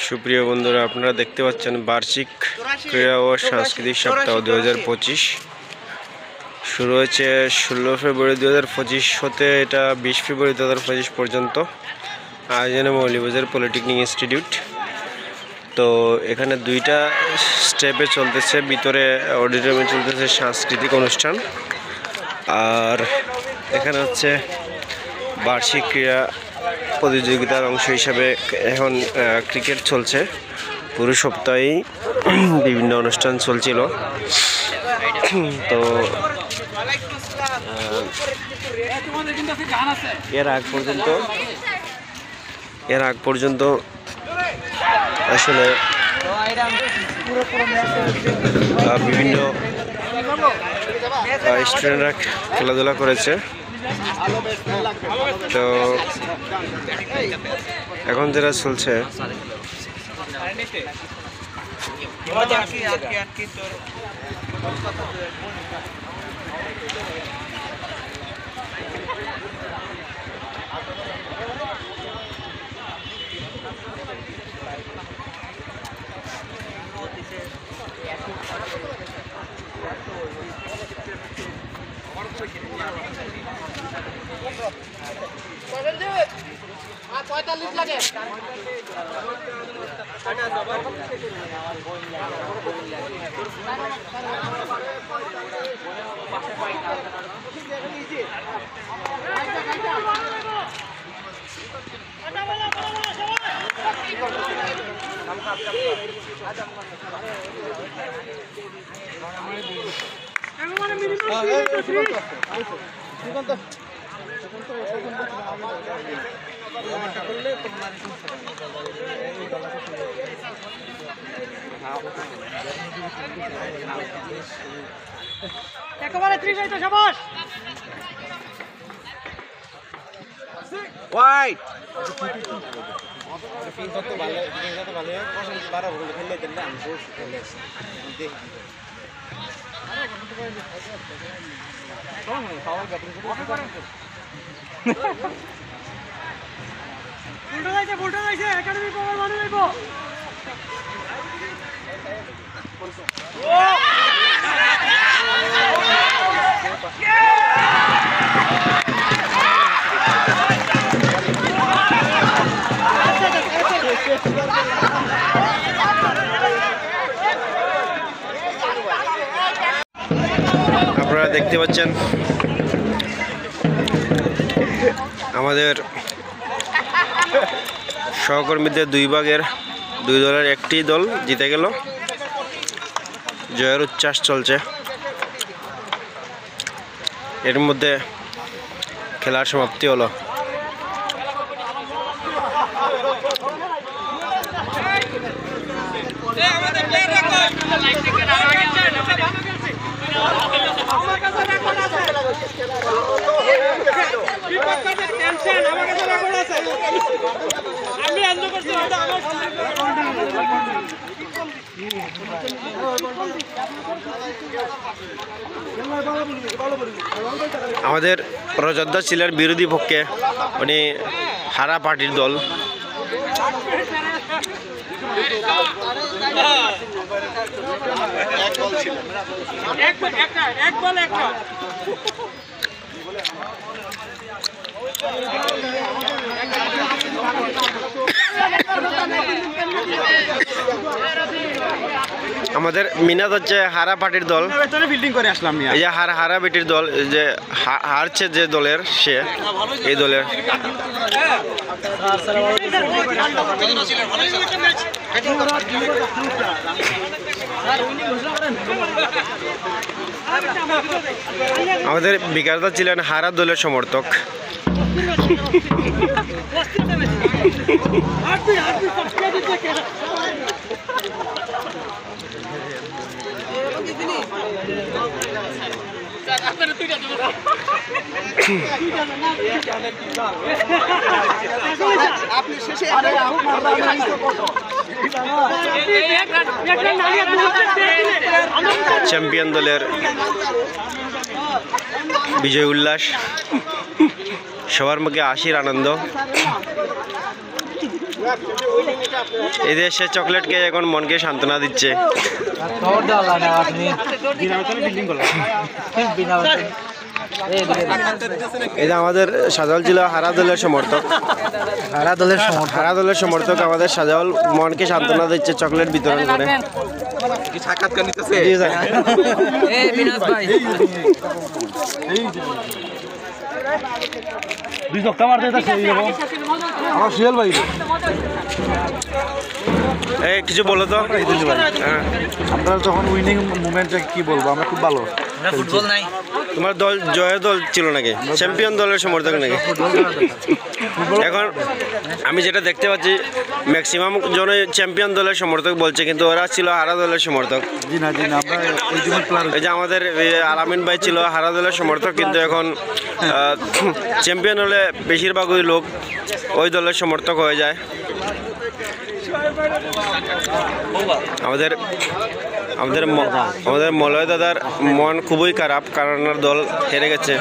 সুপ্রিয় বন্ধুরা, আপনারা দেখতে পাচ্ছেন বার্ষিক ক্রীড়া ও সাংস্কৃতিক সপ্তাহ 2025 শুরু হয়েছে 16 ফেব্রুয়ারি 2025 হতে এটা 20 ফেব্রুয়ারি 2025 পর্যন্ত। আয়োজনে মৌলভীবাজার পলিটেকনিক ইনস্টিটিউট। তো এখানে দুইটা স্টেপে চলতেছে, ভিতরে অডিটোরিয়ামে চলতেছে সাংস্কৃতিক অনুষ্ঠান, আর এখানে হচ্ছে বার্ষিক ক্রীড়া প্রতিযোগিতার অংশ হিসাবে এখন ক্রিকেট চলছে। পুরো সপ্তাহেই বিভিন্ন অনুষ্ঠান চলছিল। তো এর আগ পর্যন্ত আসলে বিভিন্ন স্টুডেন্টরা খেলাধুলা করেছে। তো এখন যেটা চলছে একেবারে 30 তো শাবাশ ওয়াইড উল্টো যাইছে একাডেমি পাওয়ার মানে যাইব। আপনারা দেখতে পাচ্ছেন আমাদের সহকর্মীদের দুই দলের একটি দল জিতে গেল। জয়ের উচ্ছ্বাস চলছে। এর মধ্যে খেলার সমাপ্তি হলো। আমাদের রজতদা ছিলেন বিরোধী পক্ষে, উনি হারা পার্টির দল। আমাদের মিনাদ হচ্ছে হারা পার্টির দল। ফিল্ডিং করে আসলাম এই যে হারা বেটির দল, যে হারছে যে দলের, সে এই দলের। আমাদের বিকাশদা ছিলেন হারা দলের সমর্থক। চ্যাম্পিয়ন দলের বিজয় উল্লাস, সবার মুখে হাসির আনন্দ। এই দেশে চকলেট খেয়ে এখন মনকে সান্ত্বনা দিচ্ছে। এই যে আমাদের সাজাল ছিল হারা দলের সমর্থক, হারা দলের সমর্থক আমাদের সাজাল মনকে সান্ত্বনা দিচ্ছে চকলেট বিতরণ করে। জি স্যার। এই কিছু বলো তো। হ্যাঁ। আপনারা যখন উইনিং মুভমেন্টটা কি বলবো, আমরা খুব ভালো। ফুটবল নাই, তোমার দল জয়ের দল ছিল নাকি, চ্যাম্পিয়ন দলের সমর্থক নাকি? এখন আমি যেটা দেখতে পাচ্ছি ম্যাক্সিমাম জনই চ্যাম্পিয়ন দলের সমর্থক বলছে, কিন্তু ওরা ছিল হারা দলের সমর্থক। জি না জি না, আমরা ultimate player। এই যে আমাদের আলামিন ভাই ছিল হারা দলের সমর্থক, কিন্তু এখন চ্যাম্পিয়ন হলে বেশিরভাগই লোক ওই দলের সমর্থক হয়ে যায়। আমাদের আমাদের আমাদের মলয় দাদার মন খুবই খারাপ, কারণ ওর দল হেরে গেছে।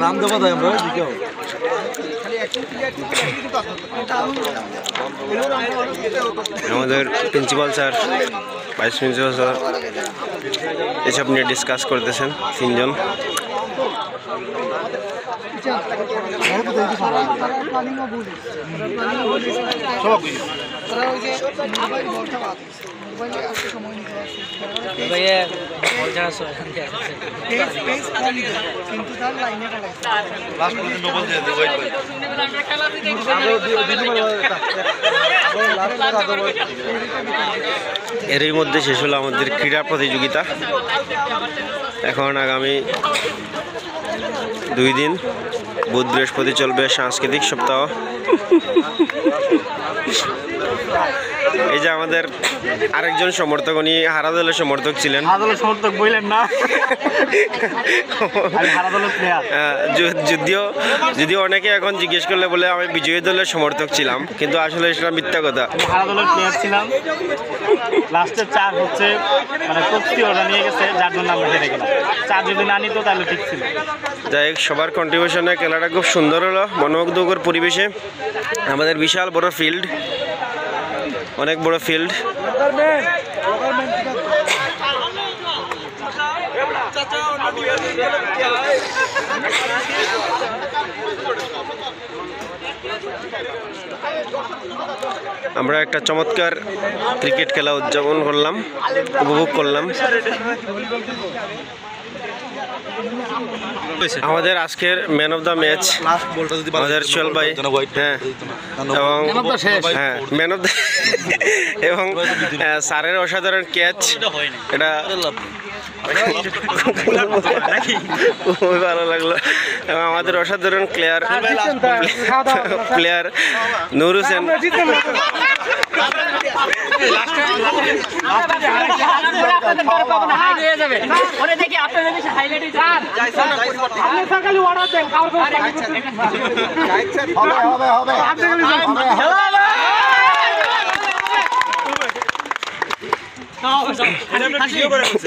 নাম দেবো তাই আমরা জিতেও। আমাদের principal sir, vice principal sir এসব নিয়ে ডিসকাস করতেছেন তিনজন। এরই মধ্যে শেষ হলো আমাদের ক্রীড়া প্রতিযোগিতা। এখন আগামী 2 দিন বুধ বৃহস্পতি চলবে সাংস্কৃতিক সপ্তাহ। এই যে আমাদের আরেকজন সমর্থক, উনি হারা দলের সমর্থক ছিলেন। সমর্থক বললেন না, যদিও অনেকে এখন জিজ্ঞেস করলে বলে আমি বিজয়ী দলের সমর্থক ছিলাম, কিন্তু আসলে সেটা মিথ্যা কথা। হারা দলের প্লেয়ার ছিলাম। লাস্টের 4 হচ্ছে মানে প্রস্তুতি ওরা নিয়ে গেছে, যার জন্য আমরা হেরে গেলাম। 4 যদি না নিত তাহলে ঠিক ছিল। যাই হোক, সবার কন্ট্রিবিউশনে খেলাটা খুব সুন্দর হলো, মনোমুগ্ধকর পরিবেশে। আমাদের বিশাল বড় ফিল্ড, অনেক বড় ফিল্ড। আমরা একটা চমৎকার ক্রিকেট খেলা উদযাপন করলাম, উপভোগ করলাম। আমাদের আজকের ম্যান অফ দ্য ম্যাচ আমাদের সোহেল ভাই, হ্যাঁ, এবং হ্যাঁ ম্যান অফ দ্য এবং স্যারের অসাধারণ ক্যাচ, এটা খুবই ভালো লাগলো। এবং আমাদের অসাধারণ প্লেয়ার নূর হোসেন,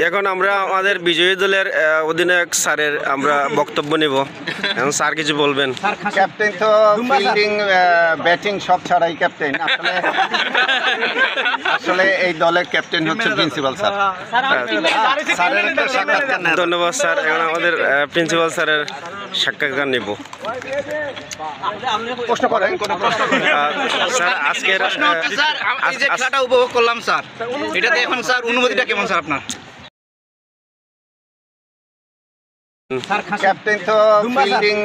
এখন আমরা আমাদের বিজয়ী দলের অধিনায়ক স্যারের আমরা বক্তব্য নিব। এখন স্যার কিছু বলবেন। ক্যাপ্টেন তো ফিল্ডিং ব্যাটিং সব ছাড়াই ক্যাপ্টেন। আসলে এই দলের ক্যাপ্টেন হচ্ছে প্রিন্সিপাল স্যার। স্যারের একটা সাক্ষাৎকার নেন। ধন্যবাদ স্যার। এখন আমাদের প্রিন্সিপাল স্যারের সাক্ষাৎকার নিব। প্রশ্ন করেন, কোনো প্রশ্ন করেন। স্যার আজকের স্যার এই যে খেলাটা উপভোগ করলাম স্যার, এটাতে এখন স্যার অনুমতিটা কেমন স্যার আপনার? ক্যাপ্টেন তো ফিল্ডিং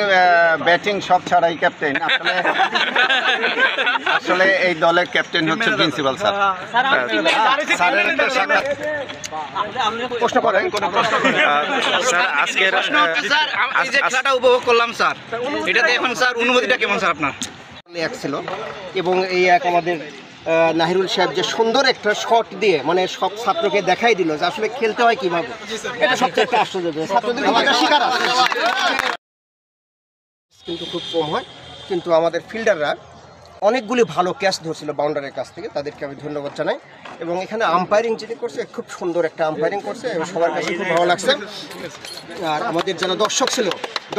ব্যাটিং সব ছাড়াই ক্যাপ্টেন। আসলে এই দলের ক্যাপ্টেন হচ্ছে প্রিন্সিপাল স্যার। স্যারের একটা সাক্ষাৎ প্রশ্ন করেন, কোনো প্রশ্ন করেন। স্যার আজকের স্যার এই যে খেলাটা উপভোগ করলাম স্যার, এটাতে এখন স্যার অনুমতিটা কেমন স্যার আপনার? এক ছিল এবং এই এক আমাদের নাহিরুল সাহেব যে সুন্দর একটা শট দিয়ে মানে সব ছাত্রকে দেখাই দিল যে আসলে খেলতে হয় কিভাবে, এটা সবচেয়ে একটা আশ্চর্য। ছাত্রদের শিকার আছে কিন্তু খুব কম হয়, কিন্তু আমাদের ফিল্ডাররা অনেকগুলি ভালো ক্যাচ ধরছিল বাউন্ডারির কাছ থেকে, তাদেরকে আমি ধন্যবাদ জানাই। এবং এখানে আম্পায়ারিং যিনি করছে খুব সুন্দর একটা আম্পায়ারিং করছে এবং সবার কাছে খুব ভালো লাগছে। আর আমাদের যারা দর্শক ছিল,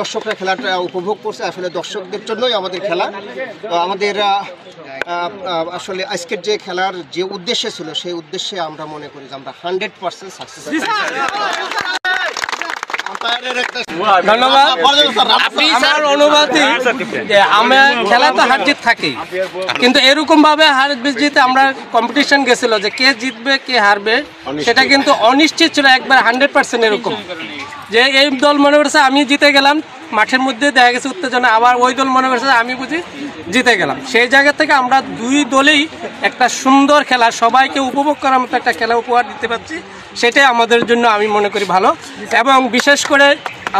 দর্শকরা খেলাটা উপভোগ করছে। আসলে দর্শকদের জন্যই আমাদের খেলা। তো আমাদের আসলে আজকের যে খেলার যে উদ্দেশ্য ছিল, সেই উদ্দেশ্যে আমরা মনে করি যে আমরা 100% সাকসেস। ধন্যবাদ। আমার অনুভূতি যে আমার খেলা তো হার জিত থাকেই, কিন্তু এরকম ভাবে হার জিতে আমরা কম্পিটিশন গেছিল যে কে জিতবে কে হারবে, সেটা কিন্তু অনিশ্চিত ছিল একবার 100% এরকম যে এই দল মনে করছে আমি জিতে গেলাম, মাঠের মধ্যে দেখা গেছে উত্তেজনা, আবার ওই দল মনে করছে আমি বুঝি জিতে গেলাম। সেই জায়গা থেকে আমরা দুই দলেই একটা সুন্দর খেলা, সবাইকে উপভোগ করার মতো একটা খেলা উপহার দিতে পারছি, সেটাই আমাদের জন্য আমি মনে করি ভালো। এবং বিশেষ করে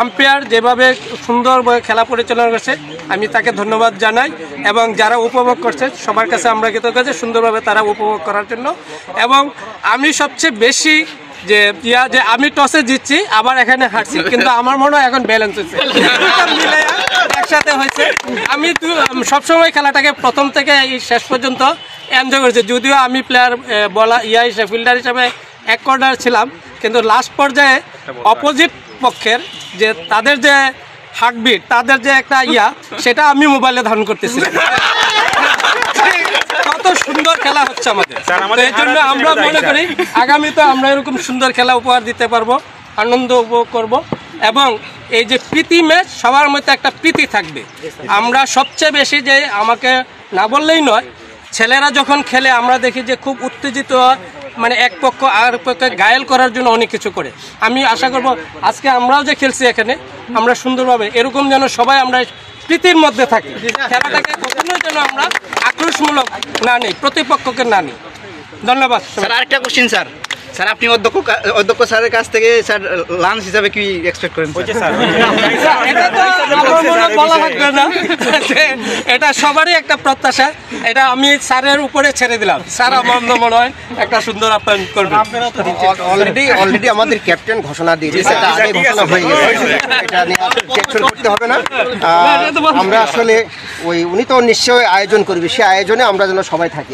আম্পায়ার যেভাবে সুন্দরভাবে খেলা পরিচালনা করছে আমি তাকে ধন্যবাদ জানাই। এবং যারা উপভোগ করছে সবার কাছে আমরা কৃতজ্ঞ যে সুন্দরভাবে তারা উপভোগ করার জন্য। এবং আমি সবচেয়ে বেশি যে যে আমি টসে জিতছি আবার এখানে হারছি, কিন্তু আমার মনে হয় এখন ব্যালেন্স হচ্ছে, একসাথে হয়েছে। আমি সবসময় খেলাটাকে প্রথম থেকে শেষ পর্যন্ত এনজয় করেছি, যদিও আমি প্লেয়ার বলা হিসেবে ফিল্ডার হিসেবে এক কর্নার ছিলাম, কিন্তু লাস্ট পর্যায়ে অপোজিট পক্ষের যে তাদের যে হার্টবিট, তাদের যে একটা সেটা আমি মোবাইলে ধারণ করতেছিলাম। কত সুন্দর খেলা হচ্ছে আমাদের, এই জন্য আমরা মনে করি আগামীতে আমরা এরকম সুন্দর খেলা উপহার দিতে পারবো, আনন্দ উপভোগ করব। এবং এই যে প্রীতি ম্যাচ, সবার মধ্যে একটা প্রীতি থাকবে। আমরা সবচেয়ে বেশি যে আমাকে না বললেই নয়, ছেলেরা যখন খেলে আমরা দেখি যে খুব উত্তেজিত, মানে এক পক্ষ আর পক্ষে ঘায়েল করার জন্য অনেক কিছু করে। আমি আশা করব আজকে আমরাও যে খেলছি এখানে আমরা সুন্দরভাবে এরকম যেন সবাই আমরা প্রীতির মধ্যে থাকি, খেলাটাকে কখনোই যেন আমরা আক্রোশমূলক না নিই, প্রতিপক্ষকে না নিই। ধন্যবাদ স্যার। আরেকটা কোশ্চেন স্যার, স্যার আপনি অধ্যক্ষ স্যারের কাছ থেকে স্যার লাঞ্চ হিসাবে কি এক্সপেক্ট করেন? এটা তো আমার মনে বলা লাগবে না, এটা সবারই একটা প্রত্যাশা, এটা আমি স্যারের উপরে ছেড়ে দিলাম। স্যার আমার মনে হয় একটা সুন্দর আপ্যায়ন করবে। অলরেডি আমাদের ক্যাপ্টেন ঘোষণা দিয়ে দিয়েছে, এটা আগে ঘোষণা হয়ে গেছে, এটা নিয়ে টেনশন করতে হবে না। আমরা আসলে উনি তো নিশ্চয়ই আয়োজন করবে, সেই আয়োজনে আমরা যেন সবাই থাকি।